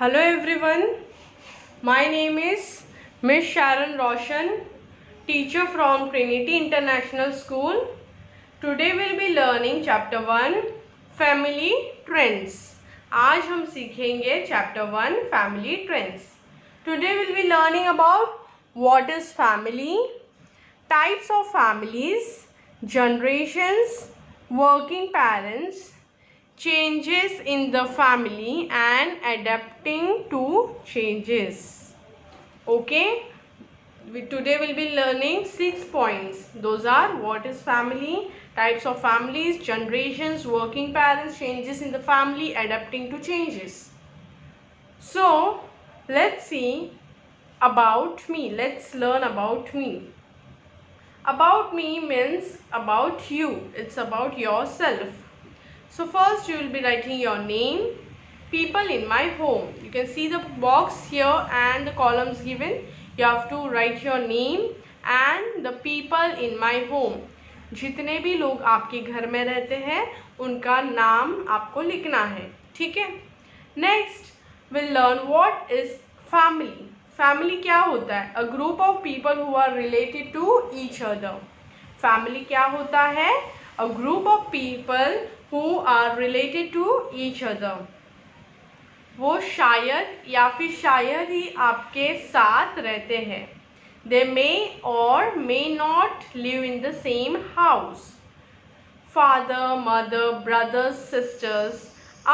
Hello everyone, my name is Miss Sharon Roshan, teacher from Trinity International School. Today we'll be learning chapter 1 Family Trends. आज हम सीखेंगे chapter 1 Family Trends. Today we'll be learning about what is family, types of families, generations, working parents, changes in the family and adapting to changes. Okay, today we'll be learning 6 points. Those are what is family, types of families, generations, working parents, changes in the family, adapting to changes. So let's see about me. Let's learn about me. About me means about you. It's about yourself. So first you will be writing your name, people in my home. You can see the box here and the columns given. You have to write your name and the people in my home. जितने भी लोग आपके घर में रहते हैं उनका नाम आपको लिखना है, ठीक है. Next will learn what is family. Family क्या होता है? A group of people who are related to each other. Family क्या होता है? A group of people who are related to each other. वो शायद या फिर शायद ही आपके साथ रहते हैं. They may or may not live in the same house. Father, mother, brothers, sisters,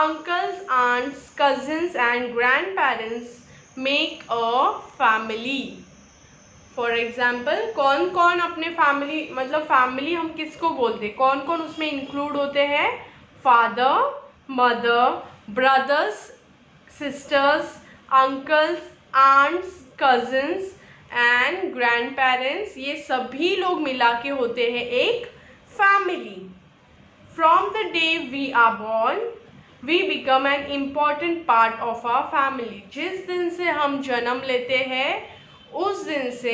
uncles, aunts, cousins and grandparents make a family. For example कौन कौन अपने फैमिली, मतलब फैमिली हम किसको बोलते हैं, कौन कौन उसमें इंक्लूड होते हैं? Father, mother, brothers, sisters, uncles, aunts, cousins and grandparents. ये सभी लोग मिला के होते हैं एक family. From the day we are born we become an important part of our family. जिस दिन से हम जन्म लेते हैं उस दिन से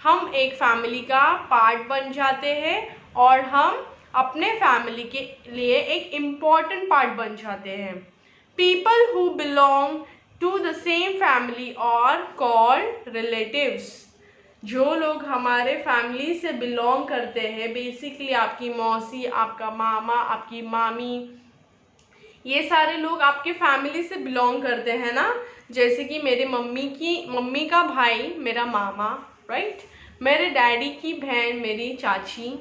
हम एक फैमिली का पार्ट बन जाते हैं और हम अपने फैमिली के लिए एक इम्पॉर्टेंट पार्ट बन जाते हैं. People who belong to the same family are called relatives. जो लोग हमारे फैमिली से बिलोंग करते हैं, बेसिकली आपकी मौसी, आपका मामा, आपकी मामी, ये सारे लोग आपके फैमिली से बिलोंग करते हैं ना. जैसे कि मेरे मम्मी का भाई मेरा मामा, राइट. मेरे डैडी की बहन मेरी चाची.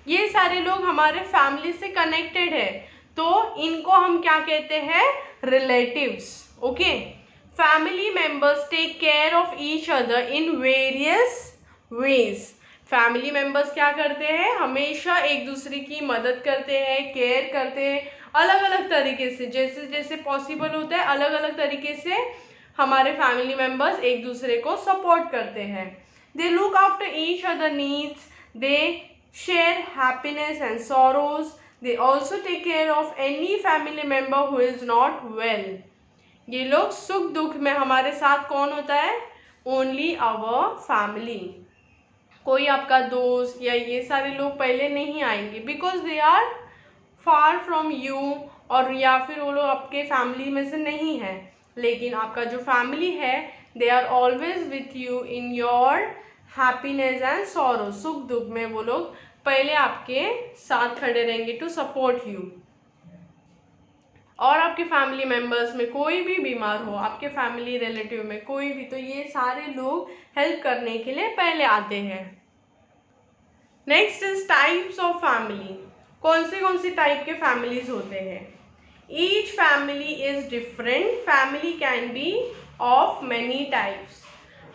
ये सारे लोग हमारे फैमिली से कनेक्टेड है, तो इनको हम क्या कहते हैं? Relatives. Okay. Family members take care of each other in various ways. Family members क्या करते हैं? हमेशा एक दूसरे की मदद करते हैं, केयर करते हैं, अलग अलग तरीके से, जैसे जैसे पॉसिबल होता है अलग अलग तरीके से हमारे फैमिली मेंबर्स एक दूसरे को सपोर्ट करते हैं. They look after each other needs, they share happiness and sorrows. They also take care of any family member who is not well. ये लोग सुख दुख में हमारे साथ कौन होता है? Only our family. कोई आपका दोस्त या ये सारे लोग पहले नहीं आएंगे, because they are far from you, और या फिर वो लोग आपके फैमिली में से नहीं है. लेकिन आपका जो फैमिली है, they are always with you in your happiness and sorrow. सुख दुख में वो लोग पहले आपके साथ खड़े रहेंगे टू सपोर्ट यू. और आपके फैमिली मेम्बर्स में कोई भी बीमार हो, आपके फैमिली रिलेटिव में कोई भी, तो ये सारे लोग हेल्प करने के लिए पहले आते हैं. Next is types of family. कौन सी टाइप के फैमिलीज होते हैं? Each family is different. Family can be of many types.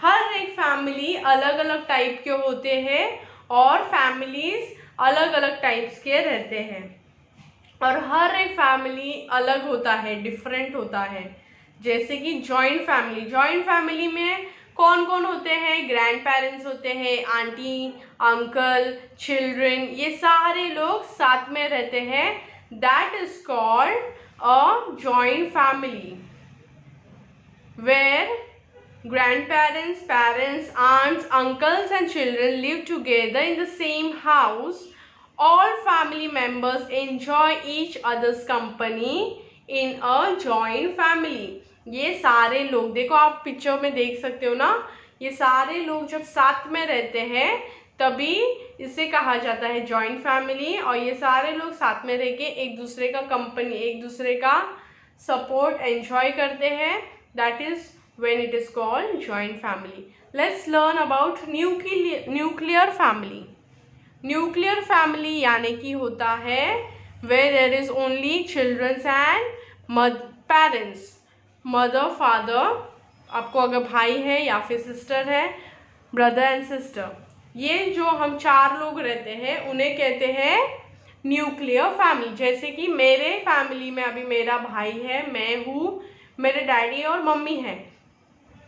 हर एक फैमिली अलग अलग टाइप के होते हैं और फैमिलीज अलग अलग टाइप्स के रहते हैं. और हर एक फैमिली अलग होता है, डिफरेंट होता है. जैसे कि जॉइंट फैमिली. जॉइंट फैमिली में कौन कौन होते हैं? ग्रैंड पेरेंट्स होते हैं, आंटी, अंकल, चिल्ड्रन, ये सारे लोग साथ में रहते हैं. That is called a joint family, where grandparents, parents, aunts, uncles and children live together in the same house. All family members enjoy each other's company in a joint family. ये सारे लोग, देखो आप पिक्चर में देख सकते हो ना, ये सारे लोग जब साथ में रहते हैं तभी इसे कहा जाता है जॉइंट फैमिली। और ये सारे लोग साथ में रह के एक दूसरे का कंपनी, एक दूसरे का सपोर्ट एंजॉय करते हैं, that is when it is called joint family. Let's learn about nuclear family. Nuclear family यानी कि होता है where there is only children and parents, mother, father, आपको अगर भाई है या फिर सिस्टर है, ब्रदर एंड सिस्टर, ये जो हम 4 लोग रहते हैं उन्हें कहते हैं न्यूक्लियर फैमिली। जैसे कि मेरे फैमिली में अभी मेरा भाई है, मैं हूँ, मेरे डैडी और मम्मी है,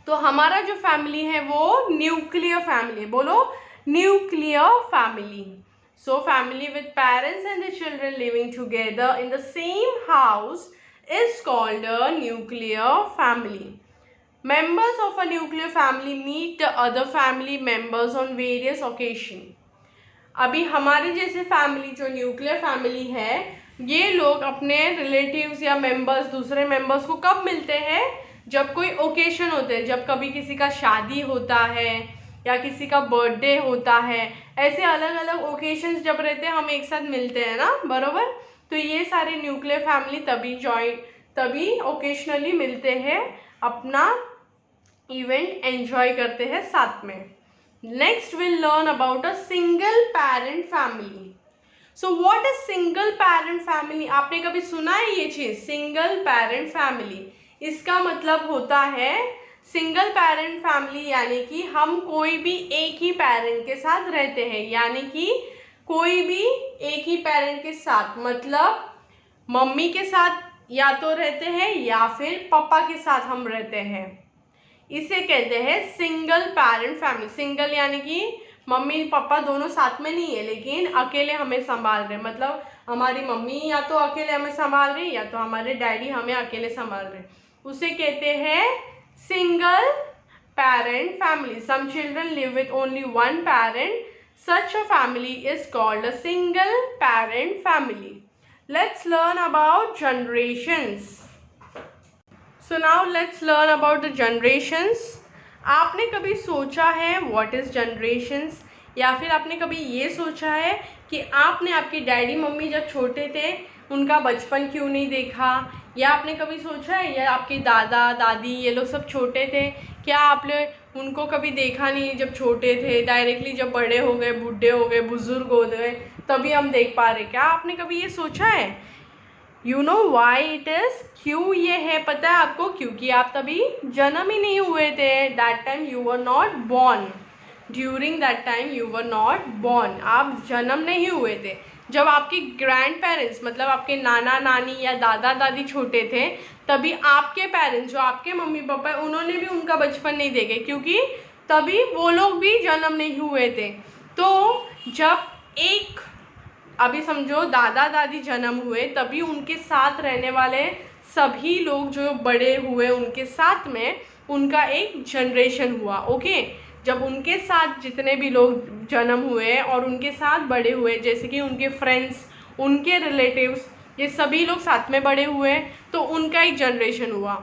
तो हमारा जो फैमिली है वो न्यूक्लियर फैमिली। बोलो nuclear family. So family with parents and the children living together in the same house is called a nuclear family. Members of a nuclear family meet the other family members on various occasions. अभी हमारे जैसे family जो nuclear family है, ये लोग अपने relatives या members, दूसरे मेंबर्स को कब मिलते हैं? जब कोई ओकेशन होते हैं, जब कभी किसी का शादी होता है या किसी का बर्थडे होता है, ऐसे अलग अलग ओकेशंस जब रहते हैं हम एक साथ मिलते हैं ना, बरोबर। तो ये सारे न्यूक्लियर फैमिली तभी ओकेशनली मिलते हैं, अपना इवेंट एंजॉय करते हैं साथ में। Next will learn about a single parent family. So what is single parent family? आपने कभी सुना है ये चीज, सिंगल पेरेंट फैमिली? इसका मतलब होता है सिंगल पेरेंट फैमिली यानी कि हम कोई भी एक ही पेरेंट के साथ रहते हैं, यानी कि कोई भी एक ही पेरेंट के साथ, मतलब मम्मी के साथ या तो रहते हैं या फिर पापा के साथ हम रहते हैं, इसे कहते हैं सिंगल पेरेंट फैमिली। सिंगल यानी कि मम्मी पापा दोनों साथ में नहीं है लेकिन अकेले हमें संभाल रहे, मतलब हमारी मम्मी या तो अकेले हमें संभाल रही या तो हमारे डैडी हमें अकेले संभाल रहे, उसे कहते हैं single parent family. Some children live with only one parent. Such a family is called a single parent family. Let's learn about generations. So now let's learn about the generations. आपने कभी सोचा है what is generations? या फिर आपने कभी ये सोचा है कि आपने आपके डैडी मम्मी जब छोटे थे उनका बचपन क्यों नहीं देखा? या आपने कभी सोचा है या आपके दादा दादी ये लोग सब छोटे थे, क्या आपने उनको कभी देखा नहीं जब छोटे थे? डायरेक्टली जब बड़े हो गए, बूढ़े हो गए, बुजुर्ग हो गए, तभी हम देख पा रहे? क्या आपने कभी ये सोचा है? You know why it is? क्यों ये है पता है आपको? क्योंकि आप तभी जन्म ही नहीं हुए थे। That time you were not born. During that time you were not born. आप जन्म नहीं हुए थे। जब आपके ग्रैंड पेरेंट्स, मतलब आपके नाना नानी या दादा दादी छोटे थे, तभी आपके पेरेंट्स जो आपके मम्मी पापा है उन्होंने भी उनका बचपन नहीं देखे, क्योंकि तभी वो लोग भी जन्म नहीं हुए थे। तो जब एक अभी समझो दादा दादी जन्म हुए, तभी उनके साथ रहने वाले सभी लोग जो बड़े हुए उनके साथ में उनका एक जनरेशन हुआ। ओके, जब उनके साथ जितने भी लोग जन्म हुए और उनके साथ बड़े हुए, जैसे कि उनके फ्रेंड्स, उनके रिलेटिव्स, ये सभी लोग साथ में बड़े हुए, तो उनका एक जनरेशन हुआ।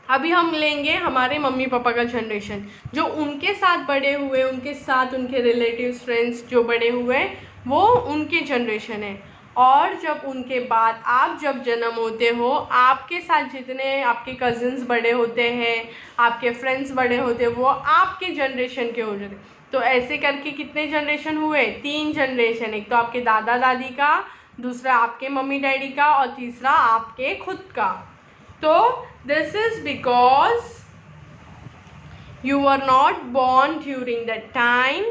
अभी हम लेंगे हमारे मम्मी पापा का जनरेशन, जो उनके साथ बड़े हुए, उनके साथ उनके रिलेटिव्स फ्रेंड्स जो बड़े हुए, वो उनके जनरेशन है। और जब उनके बाद आप जब जन्म होते हो, आपके साथ जितने आपके कज़िन्स बड़े होते हैं, आपके फ्रेंड्स बड़े होते हैं, वो आपके जनरेशन के हो जाते। तो ऐसे करके कितने जनरेशन हुए? 3 जनरेशन। एक तो आपके दादा दादी का, दूसरा आपके मम्मी डैडी का, और तीसरा आपके खुद का। तो this is because you were not born during that time.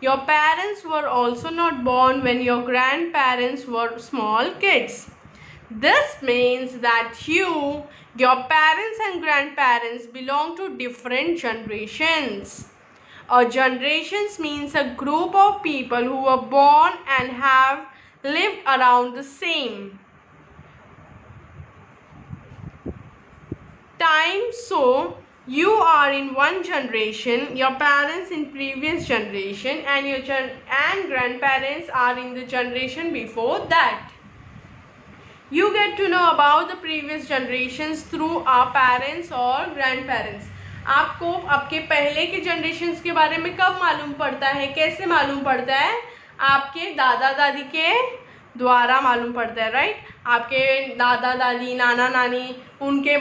Your parents were also not born when your grandparents were small kids. This means that your parents and grandparents belong to different generations. A generations means a group of people who were born and have lived around the same time. So you are in one generation, your parents in previous generation, and your grandparents are in the generation before that. You get to know about the previous generations through our parents और grandparents. आपको आपके पहले के generations के बारे में कब मालूम पड़ता है, कैसे मालूम पड़ता है? आपके दादा दादी के द्वारा मालूम पड़ता है, राइट? आपके दादा दादी, नाना नानी उनके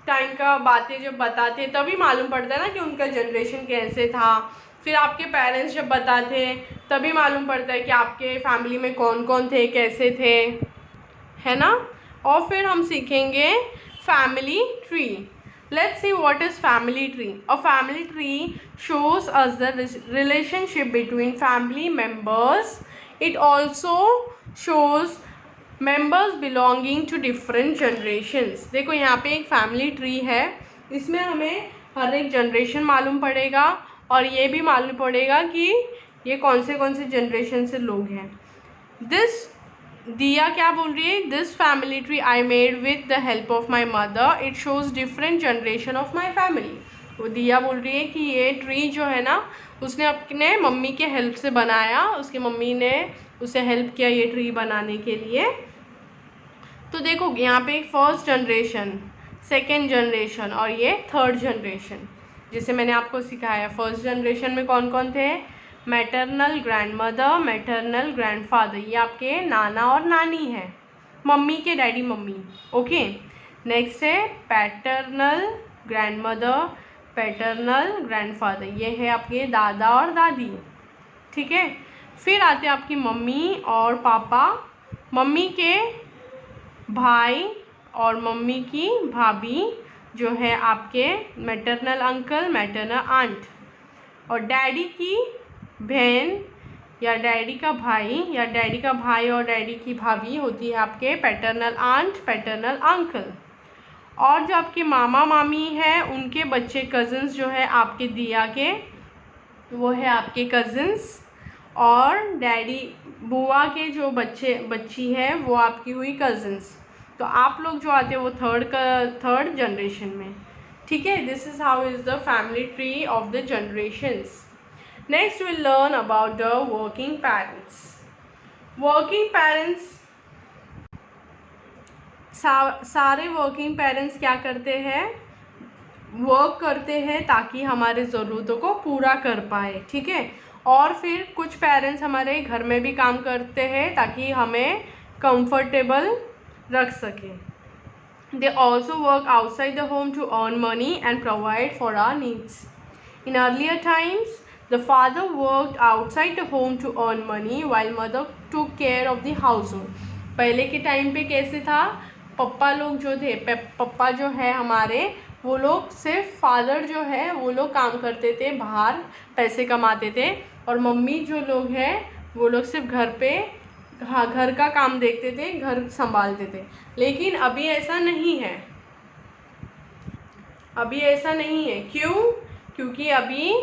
टाइम का बातें जब बताते तभी मालूम पड़ता है ना कि उनका जनरेशन कैसे था. फिर आपके पेरेंट्स जब बताते तभी मालूम पड़ता है कि आपके फैमिली में कौन कौन थे, कैसे थे, है ना. और फिर हम सीखेंगे family tree. Let's see what is family tree. A family tree shows us the relationship between family members. It also shows members belonging to different generations. देखो यहाँ पे एक फैमिली ट्री है, इसमें हमें हर एक जनरेशन मालूम पड़ेगा और ये भी मालूम पड़ेगा कि ये कौन से जनरेशन से लोग हैं. दिस दिया क्या बोल रही है? This family tree I made with the help of my mother. It shows different generation of my family. वो दिया बोल रही है कि ये ट्री जो है ना, उसने अपने मम्मी के हेल्प से बनाया, उसकी मम्मी ने उसे हेल्प किया ये ट्री बनाने के लिए. तो देखो यहाँ पे एक फर्स्ट जनरेशन, सेकेंड जनरेशन और ये थर्ड जनरेशन, जिसे मैंने आपको सिखाया. फर्स्ट जनरेशन में कौन कौन थे? मैटरनल ग्रैंडमदर, मैटरनल ग्रैंडफादर, ये आपके नाना और नानी है, मम्मी के डैडी मम्मी. ओके. नेक्स्ट है पैटर्नल ग्रैंडमदर, पैटर्नल ग्रैंडफादर, ये है आपके दादा और दादी. ठीक है. फिर आते हैं आपकी मम्मी और पापा, मम्मी के भाई और मम्मी की भाभी जो है आपके मैटरनल अंकल, मैटरनल आंट. और डैडी की बहन या डैडी का भाई या डैडी का भाई और डैडी की भाभी होती है आपके पैटर्नल आंट, पैटर्नल अंकल. और जो आपके मामा मामी हैं उनके बच्चे कज़न्स जो है आपके दिया के, वो है आपके कज़न्स. और डैडी बुआ के जो बच्ची है वो आपकी हुई कज़न्स. तो आप लोग जो आते हैं वो थर्ड जनरेशन में. ठीक है. This is how is the family tree of the generations. Next will learn about the working parents. Working parents, सारे वर्किंग पेरेंट्स क्या करते हैं? वर्क करते हैं ताकि हमारे ज़रूरतों को पूरा कर पाए. ठीक है. और फिर कुछ पेरेंट्स हमारे घर में भी काम करते हैं ताकि हमें कंफर्टेबल रख सकें. They also work outside the home to earn money and provide for our needs. In earlier times the father worked outside the home to earn money while mother took care of the household. पहले के time पे कैसे था? पप्पा लोग जो थे, पप्पा जो है हमारे, वो लोग सिर्फ फादर जो है वो लोग काम करते थे, बाहर पैसे कमाते थे. और मम्मी जो लोग हैं वो लोग सिर्फ घर पे, हाँ, घर का काम देखते थे, घर संभालते थे. लेकिन अभी ऐसा नहीं है. अभी ऐसा नहीं है. क्यों? क्योंकि अभी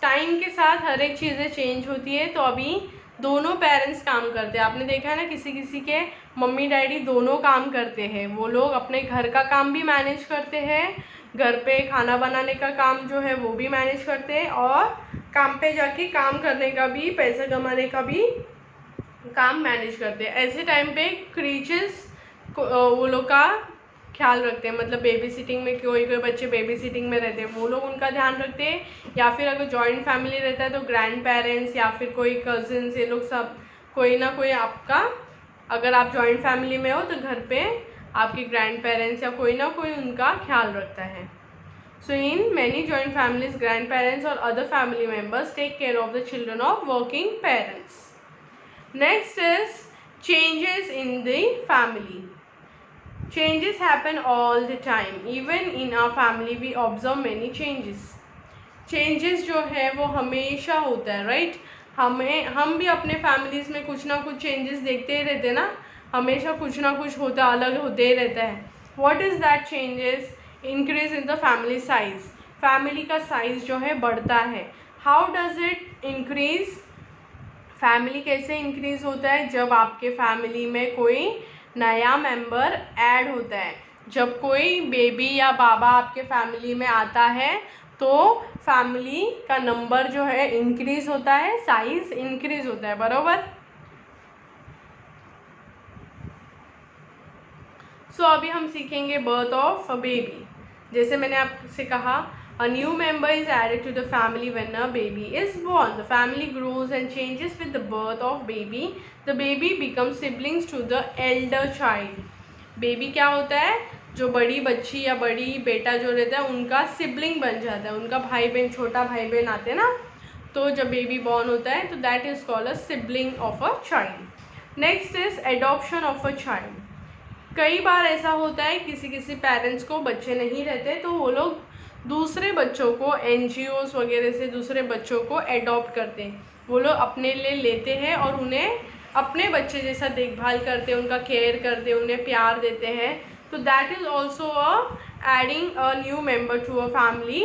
टाइम के साथ हर एक चीज़ें चेंज होती है. तो अभी दोनों पेरेंट्स काम करते हैं. आपने देखा है ना, किसी किसी के मम्मी डैडी दोनों काम करते हैं. वो लोग अपने घर का काम भी मैनेज करते हैं, घर पे खाना बनाने का काम जो है वो भी मैनेज करते हैं, और काम पे जाके काम करने का भी, पैसा कमाने का भी काम मैनेज करते हैं. ऐसे टाइम पे क्रीचर्स वो लोग का ख्याल रखते हैं. मतलब बेबी सिटिंग में कोई बच्चे बेबी सिटिंग में रहते हैं, वो लोग उनका ध्यान रखते हैं. या फिर अगर जॉइंट फैमिली रहता है तो ग्रैंड पेरेंट्स या फिर कोई कज़न्स, ये लोग सब कोई ना कोई आपका, अगर आप जॉइंट फैमिली में हो तो घर पे आपके ग्रैंड पेरेंट्स या कोई ना कोई उनका ख्याल रखता है. So in many joint families grandparents और other family members take care of the children of working parents. Next is changes in the family. Changes happen all the time. Even in our family we observe many changes. Changes जो है वो हमेशा होता है, right? हम भी अपने families में कुछ ना कुछ चेंजेस देखते ही रहते हैं ना. हमेशा कुछ ना कुछ होता, अलग होते ही रहता है. What is that changes? Increase in the family size. Family का साइज़ जो है बढ़ता है. How does it increase? Family कैसे इंक्रीज़ होता है? जब आपके फैमिली में कोई नया मेंबर ऐड होता है. जब कोई बेबी या बाबा आपके फैमिली में आता है तो फैमिली का नंबर जो है इंक्रीज़ होता है, साइज़ इंक्रीज़ होता है. बराबर? सो अभी हम सीखेंगे बर्थ ऑफ अ बेबी। जैसे मैंने आपसे कहा, a new member is added to the family when a baby is born. The family grows and changes with the birth of baby. The baby becomes siblings to the elder child. Baby क्या होता है, जो बड़ी बच्ची या बड़ी बेटा जो रहता है उनका सिबलिंग बन जाता है, उनका भाई बहन, छोटा भाई बहन आते हैं ना, तो जब बेबी बॉर्न होता है तो that is called a sibling of a child. Next is adoption of a child. कई बार ऐसा होता है किसी किसी पेरेंट्स को बच्चे नहीं रहते तो वो लोग दूसरे बच्चों को NGOs वगैरह से दूसरे बच्चों को एडॉप्ट करते हैं, वो लोग अपने लिए लेते हैं और उन्हें अपने बच्चे जैसा देखभाल करते हैं, उनका केयर करते हैं, उन्हें प्यार देते हैं। तो that is also adding a new member to a family.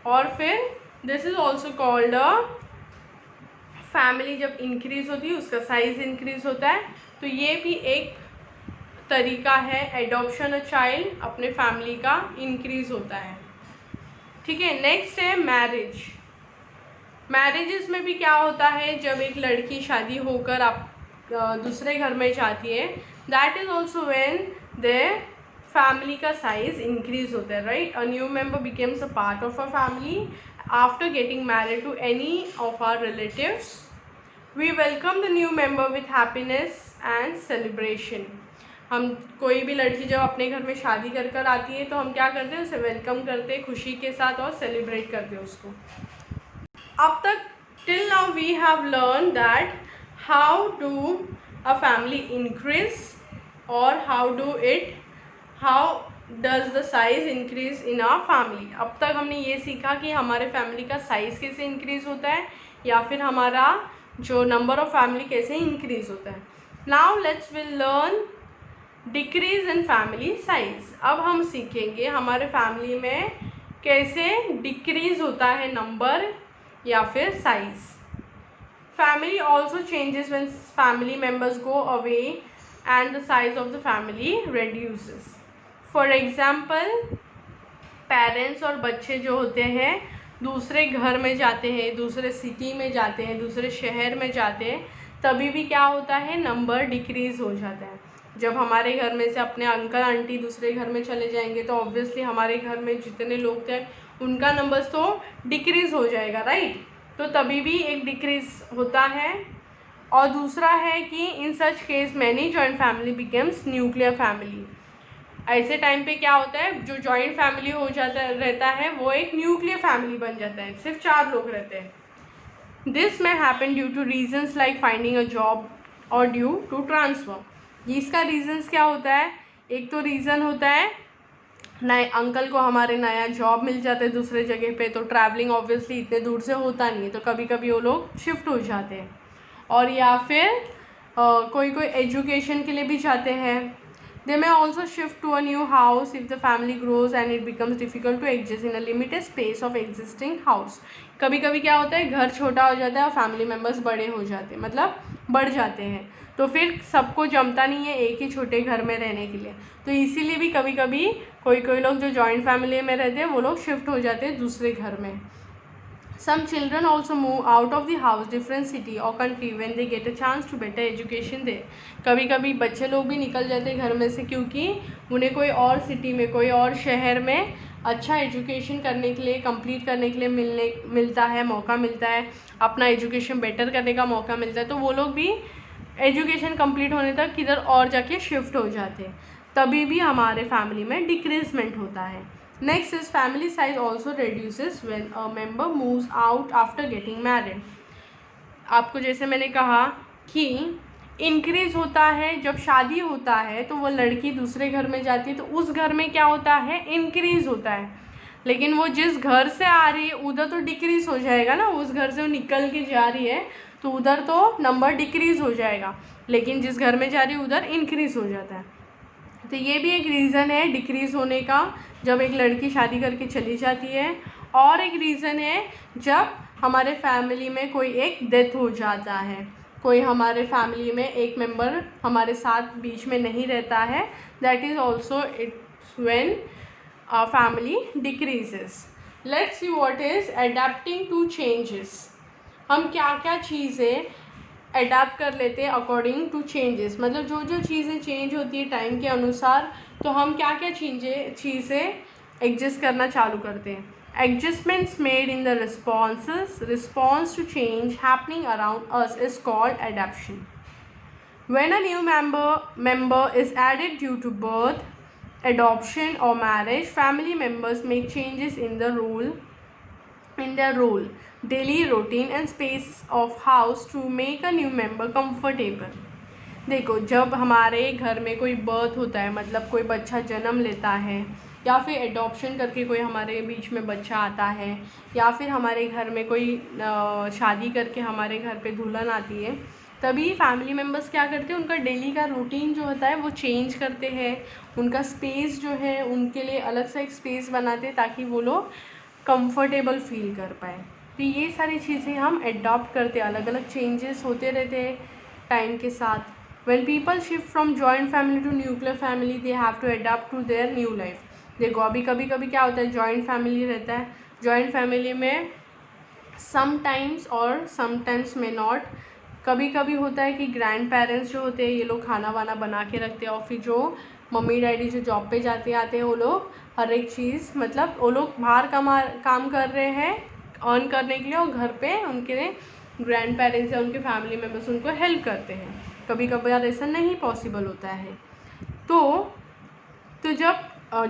और फिर this is also called a family. जब इंक्रीज होती है उसका साइज इंक्रीज होता है, तो ये भी एक तरीका है एडॉप्शन अ चाइल्ड, अपने फैमिली का इंक्रीज होता है। ठीक है, नेक्स्ट है मैरिज। मैरिजेस में भी क्या होता है, जब एक लड़की शादी होकर आप दूसरे घर में जाती है, that is also when the family का साइज इंक्रीज होता है, right. A new member becomes a part of a family after getting married to any of our relatives. We welcome the new member with happiness and celebration. हम कोई भी लड़की जब अपने घर में शादी कर कर आती है तो हम क्या करते हैं, उसे वेलकम करते हैं खुशी के साथ और सेलिब्रेट करते हैं उसको। अब तक till now we have learn that how do a family increase और how does the size increase in our family. अब तक हमने ये सीखा कि हमारे फैमिली का साइज कैसे इंक्रीज होता है या फिर हमारा जो नंबर ऑफ फैमिली कैसे इंक्रीज होता है। Now let's will learn decrease in family size. अब हम सीखेंगे हमारे फैमिली में कैसे डिक्रीज होता है नंबर या फिर size. Family also changes when family members go away and the size of the family reduces। For example, parents और बच्चे जो होते हैं दूसरे घर में जाते हैं, दूसरे सिटी में जाते हैं, दूसरे शहर में जाते हैं, तभी भी क्या होता है, नंबर डिक्रीज़ हो जाता है। जब हमारे घर में से अपने अंकल आंटी दूसरे घर में चले जाएंगे तो ऑब्वियसली हमारे घर में जितने लोग थे उनका नंबर्स तो डिक्रीज़ हो जाएगा, राइट। तो तभी भी एक डिक्रीज़ होता है। और दूसरा है कि in such case many joint family becomes nuclear family. ऐसे टाइम पे क्या होता है, जो जॉइंट फैमिली हो जाता रहता है वो एक न्यूक्लियर फैमिली बन जाता है, सिर्फ 4 लोग रहते हैं। दिस में happen due two reasons like finding a job और ड्यू टू ट्रांसफ़र। इसका रीजन्स क्या होता है, एक तो रीज़न होता है नए अंकल को हमारे नया जॉब मिल जाता है दूसरे जगह पे, तो ट्रैवलिंग ऑब्वियसली इतने दूर से होता नहीं है, तो कभी कभी वो लोग शिफ्ट हो जाते हैं। और या फिर कोई कोई एजुकेशन के लिए भी जाते हैं। They may also shift to a new house if the family grows and it becomes difficult to exist in a limited space of existing house। कभी कभी क्या होता है, घर छोटा हो जाता है और फैमिली मेम्बर्स बड़े हो जाते हैं, मतलब बढ़ जाते हैं, तो फिर सबको जमता नहीं है एक ही छोटे घर में रहने के लिए। तो इसीलिए भी कभी कभी कोई कोई लोग जो जॉइंट फैमिली में रहते हैं वो लोग शिफ्ट हो जाते हैं दूसरे घर में। Some children also move out of the house, different city or country when they get a chance to better education there। कभी कभी बच्चे लोग भी निकल जाते हैं घर में से क्योंकि उन्हें कोई और सिटी में, कोई और शहर में अच्छा एजुकेशन करने के लिए, कंप्लीट करने के लिए मिलता है, मौका मिलता है, अपना एजुकेशन बेटर करने का मौका मिलता है, तो वो लोग भी एजुकेशन कंप्लीट होने तक किधर और जाके शिफ्ट हो जाते हैं, तभी भी हमारे फैमिली में डिक्रीजमेंट होता है। Next is family size also reduces when a member moves out after getting married। आपको जैसे मैंने कहा कि इंक्रीज होता है जब शादी होता है, तो वो लड़की दूसरे घर में जाती है तो उस घर में क्या होता है, इंक्रीज होता है। लेकिन वो जिस घर से आ रही है उधर तो डिक्रीज हो जाएगा ना, उस घर से वो निकल के जा रही है तो उधर तो नंबर डिक्रीज हो जाएगा, लेकिन जिस घर में जा रही है उधर इंक्रीज हो जाता है। तो ये भी एक रीज़न है डिक्रीज़ होने का, जब एक लड़की शादी करके चली जाती है। और एक रीज़न है जब हमारे फैमिली में कोई एक डेथ हो जाता है, कोई हमारे फैमिली में एक मेंबर हमारे साथ बीच में नहीं रहता है, that is also it's when family decreases. Let's see what is adapting to changes. हम क्या क्या चीज़ें अडाप्ट कर लेते हैं अकॉर्डिंग टू चेंजेस, मतलब जो जो चीज़ें चेंज होती है टाइम के अनुसार तो हम क्या क्या चीज़ें एडजस्ट करना चालू करते हैं. Adjustments made in the response to change happening around us is called adaptation. When a new member is added due to birth, adoption or marriage, family members make changes in their role, daily routine and space of house to make a new member comfortable. देखो, जब हमारे घर में कोई birth होता है, मतलब कोई बच्चा जन्म लेता है, या फिर एडॉप्शन करके कोई हमारे बीच में बच्चा आता है, या फिर हमारे घर में कोई शादी करके हमारे घर पे दुल्हन आती है, तभी फैमिली मेम्बर्स क्या करते हैं, उनका डेली का रूटीन जो होता है वो चेंज करते हैं. उनका स्पेस जो है, उनके लिए अलग सा एक स्पेस बनाते हैं ताकि वो लोग कंफर्टेबल फील कर पाए. तो ये सारी चीज़ें हम एडॉप्ट करते हैं. अलग अलग चेंजेस होते रहते हैं टाइम के साथ. When people shift from joint family to nuclear family, they have to adapt to their new life. देखो, अभी कभी कभी क्या होता है, जॉइंट फैमिली रहता है. जॉइंट फैमिली में समटाइम्स और समटाइम्स में नॉट, कभी कभी होता है कि ग्रैंड पेरेंट्स जो होते हैं ये लोग खाना वाना बना के रखते हैं, और फिर जो मम्मी डैडी जो जॉब पे आते हैं वो लोग हर एक चीज़, मतलब वो लोग बाहर काम कर रहे हैं अर्न करने के लिए, और घर पे उनके ग्रैंड पेरेंट्स या उनके फैमिली मेम्बर्स उनको हेल्प करते हैं. कभी कभार ऐसा नहीं पॉसिबल होता है. तो जब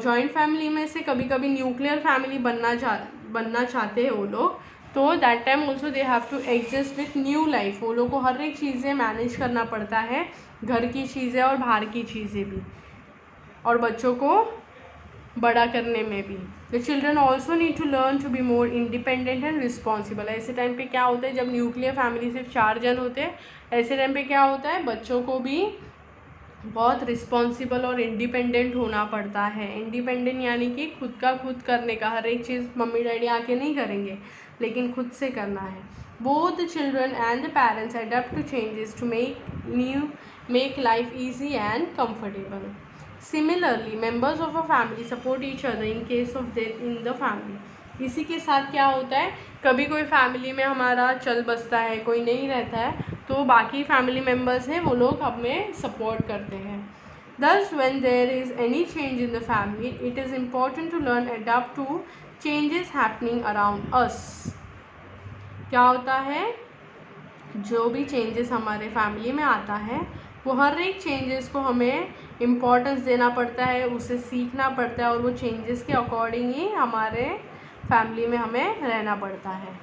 जॉइंट फैमिली में से कभी कभी न्यूक्लियर फैमिली बनना चाहते हैं वो लोग, तो that time also they have to adjust with new life. वो लोग को हर एक चीज़ें मैनेज करना पड़ता है, घर की चीज़ें और बाहर की चीज़ें भी, और बच्चों को बड़ा करने में भी. The children also need to learn to be more independent and responsible. ऐसे टाइम पे क्या होता है, जब न्यूक्लियर फैमिली सिर्फ 4 जन होते हैं, ऐसे टाइम पे क्या होता है, बच्चों को भी बहुत रिस्पॉन्सिबल और इंडिपेंडेंट होना पड़ता है. इंडिपेंडेंट यानी कि खुद का खुद करने का, हर एक चीज़ मम्मी डैडी आके नहीं करेंगे, लेकिन खुद से करना है. Both the children and the parents adapt to changes to make life easy and comfortable. Similarly, members of a family support each other in case of death in the family. इसी के साथ क्या होता है, कभी कोई फैमिली में हमारा चल बसता है, कोई नहीं रहता है, तो बाकी फैमिली मेम्बर्स हैं वो लोग हमें सपोर्ट करते हैं. Thus, when there is any change in the family, it is important to learn adapt to changes happening around us. क्या होता है, जो भी चेंजेस हमारे फैमिली में आता है, वो हर एक चेंजेस को हमें इम्पोर्टेंस देना पड़ता है, उसे सीखना पड़ता है, और वो चेंजेस के अकॉर्डिंग ही हमारे फैमिली में हमें रहना पड़ता है.